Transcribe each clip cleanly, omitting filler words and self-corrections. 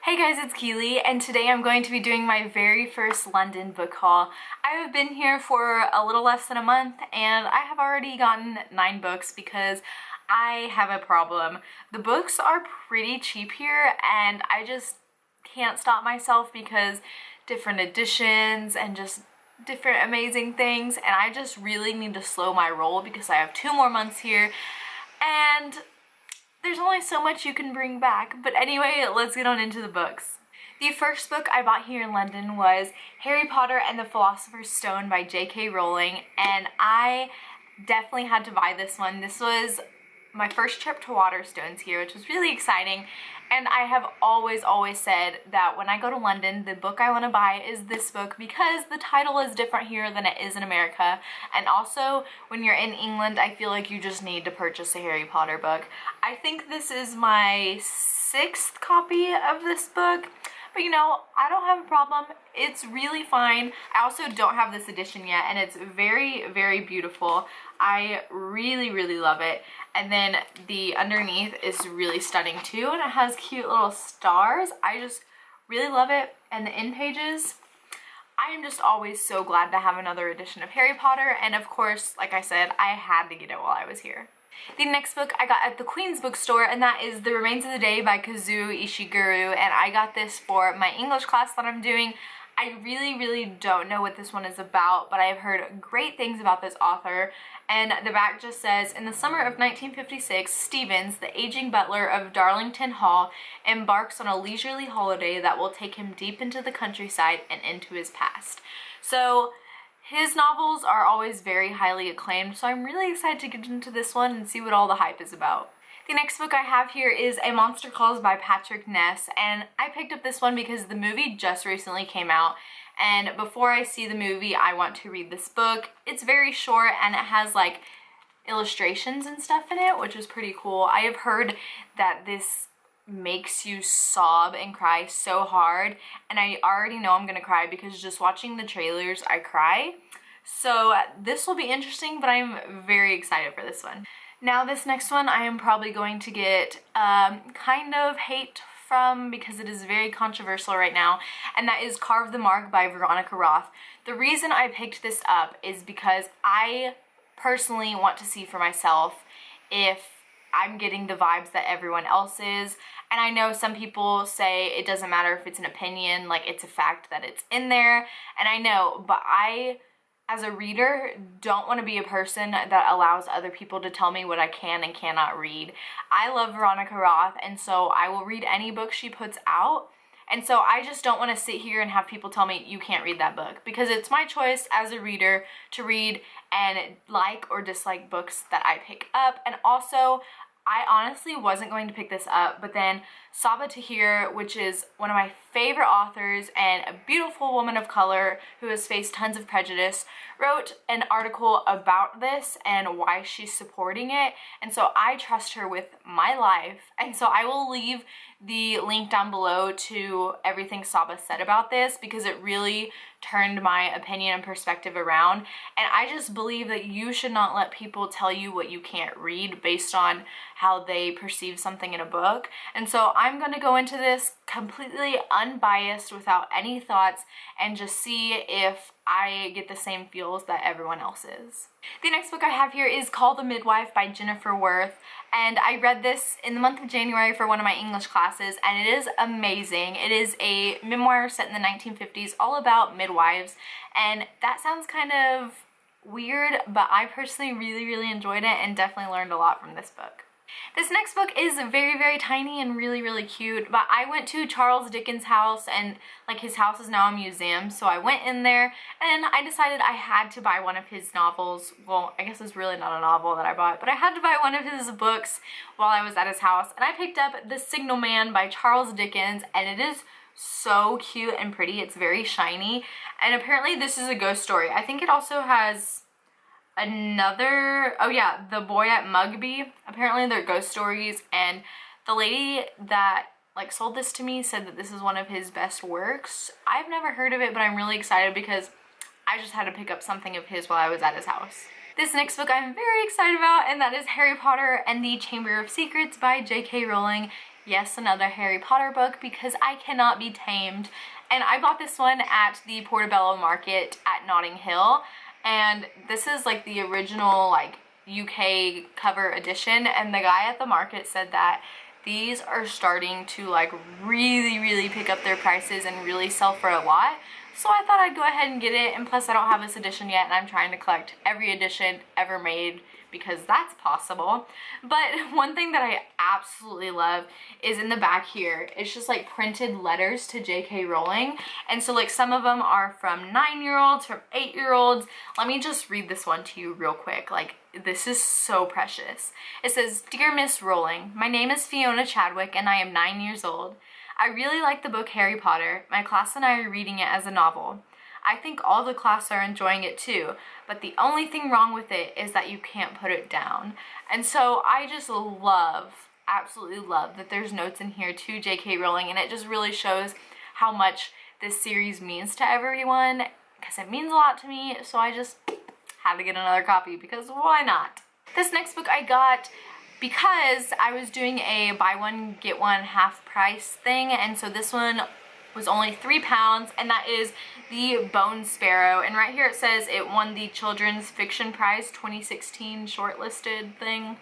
Hey guys, it's Keeley, and today I'm going to be doing my very first London book haul. I have been here for a little less than a month, and I have already gotten 9 books because I have a problem. The books are pretty cheap here, and I just can't stop myself because different editions and just different amazing things, and I just really need to slow my roll because I have 2 more months here, and there's only so much you can bring back. But anyway, let's get on into the books. The first book I bought here in London was Harry Potter and the Philosopher's Stone by J.K. Rowling, and I definitely had to buy this one. This was my first trip to Waterstones here, which was really exciting, and I have always said that when I go to London, the book I want to buy is this book because the title is different here than it is in America, and also when you're in England, I feel like you just need to purchase a Harry Potter book. I think this is my 6th copy of this book, but you know, I don't have a problem. It's really fine. I also don't have this edition yet, and it's very beautiful. I really love it. And then the underneath is really stunning too, and it has cute little stars. I just really love it. And the end pages, I am just always so glad to have another edition of Harry Potter, and of course, like I said, I had to get it while I was here. The next book I got at the Queen's bookstore, and that is The Remains of the Day by Kazuo Ishiguro, and I got this for my English class that I'm doing. I really don't know what this one is about, but I have heard great things about this author, and the back just says, in the summer of 1956, Stevens, the aging butler of Darlington Hall, embarks on a leisurely holiday that will take him deep into the countryside and into his past. So his novels are always very highly acclaimed, so I'm really excited to get into this one and see what all the hype is about. The next book I have here is A Monster Calls by Patrick Ness, and I picked up this one because the movie just recently came out, and before I see the movie, I want to read this book. It's very short, and it has like illustrations and stuff in it, which is pretty cool. I have heard that this makes you sob and cry so hard, and I already know I'm gonna cry because just watching the trailers, I cry. So this will be interesting, but I'm very excited for this one. Now this next one I am probably going to get kind of hate from because it is very controversial right now, and that is Carve the Mark by Veronica Roth. The reason I picked this up is because I personally want to see for myself if I'm getting the vibes that everyone else is, and I know some people say it doesn't matter if it's an opinion, like it's a fact that it's in there, and I know, but I, as a reader, don't want to be a person that allows other people to tell me what I can and cannot read. I love Veronica Roth, and so I will read any book she puts out, and so I just don't want to sit here and have people tell me you can't read that book, because it's my choice as a reader to read and like or dislike books that I pick up. And also, I honestly wasn't going to pick this up, but then Sabaa Tahir, which is one of my favorite authors and a beautiful woman of color who has faced tons of prejudice, wrote an article about this and why she's supporting it, and so I trust her with my life, and so I will leave the link down below to everything Sabaa said about this because it really turned my opinion and perspective around. And I just believe that you should not let people tell you what you can't read based on how they perceive something in a book. And so I'm going to go into this completely unbiased without any thoughts and just see if I get the same feels that everyone else is. The next book I have here is called The Midwife by Jennifer Worth, and I read this in the month of January for one of my English classes, and it is amazing. It is a memoir set in the 1950s all about midwives, and that sounds kind of weird, but I personally really enjoyed it and definitely learned a lot from this book. This next book is very tiny and really cute, but I went to Charles Dickens' house, and like his house is now a museum, so I went in there and I decided I had to buy one of his novels. Well, I guess it's really not a novel that I bought, but I had to buy one of his books while I was at his house, and I picked up The Signal Man by Charles Dickens, and it is so cute and pretty. It's very shiny, and apparently this is a ghost story. I think it also has another, oh yeah, The Boy at Mugby. Apparently they're ghost stories, and the lady that like sold this to me said that this is one of his best works. I've never heard of it, but I'm really excited because I just had to pick up something of his while I was at his house. This next book I'm very excited about, and that is Harry Potter and the Chamber of Secrets by J.K. Rowling. Yes, another Harry Potter book because I cannot be tamed. And I bought this one at the Portobello Market at Notting Hill. And this is like the original like UK cover edition. And the guy at the market said that these are starting to like really pick up their prices and really sell for a lot. So I thought I'd go ahead and get it, and plus I don't have this edition yet and I'm trying to collect every edition ever made because that's possible. But one thing that I absolutely love is in the back here, it's just like printed letters to J.K. Rowling. And so like some of them are from 9-year-olds, from 8-year-olds. Let me just read this one to you real quick. Like, this is so precious. It says, "Dear Miss Rowling, my name is Fiona Chadwick and I am 9 years old. I really like the book Harry Potter. My class and I are reading it as a novel. I think all the class are enjoying it too, but the only thing wrong with it is that you can't put it down." And so I just love, absolutely love that there's notes in here to J.K. Rowling, and it just really shows how much this series means to everyone, because it means a lot to me, so I just had to get another copy because why not? This next book I got because I was doing a buy one get one half price thing, and so this one was only £3, and that is the Bones Pharaoh. And right here it says it won the Children's Fiction Prize 2016 shortlisted thing.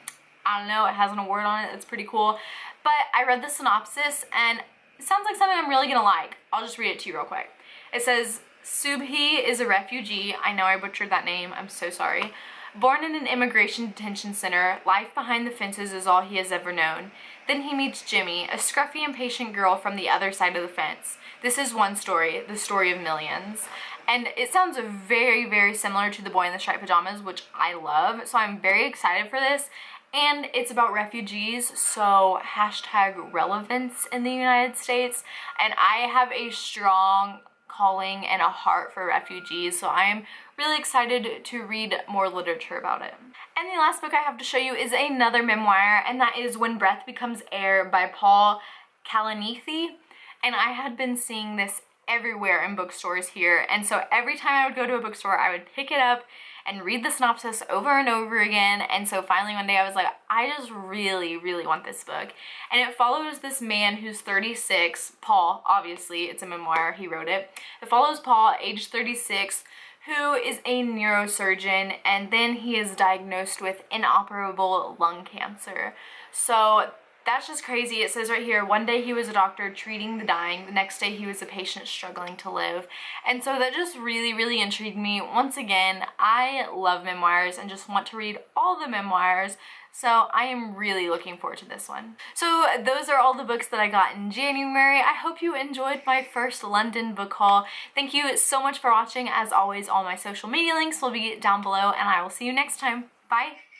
I don't know, it has an award on it, it's pretty cool. But I read the synopsis and it sounds like something I'm really gonna like. I'll just read it to you real quick. It says, "Subhi is a refugee." I know I butchered that name, I'm so sorry. "Born in an immigration detention center, life behind the fences is all he has ever known. Then he meets Jimmy, a scruffy, impatient girl from the other side of the fence. This is one story, the story of millions." And it sounds very similar to The Boy in the Striped Pajamas, which I love, so I'm very excited for this. And it's about refugees, so hashtag relevance in the United States. And I have a strong calling and a heart for refugees, so I am really excited to read more literature about it. And the last book I have to show you is another memoir, and that is When Breath Becomes Air by Paul Kalanithi. And I had been seeing this everywhere in bookstores here, and so every time I would go to a bookstore I would pick it up and read the synopsis over and over again. And so finally one day I was like, I just really want this book. And it follows this man who's 36, Paul, obviously it's a memoir, he wrote it. It follows Paul, age 36, who is a neurosurgeon, and then he is diagnosed with inoperable lung cancer. So that's just crazy. It says right here, one day he was a doctor treating the dying, the next day he was a patient struggling to live. And so that just really intrigued me. Once again, I love memoirs and just want to read all the memoirs, so I am really looking forward to this one. So those are all the books that I got in January. I hope you enjoyed my first London book haul. Thank you so much for watching. As always, all my social media links will be down below, and I will see you next time. Bye!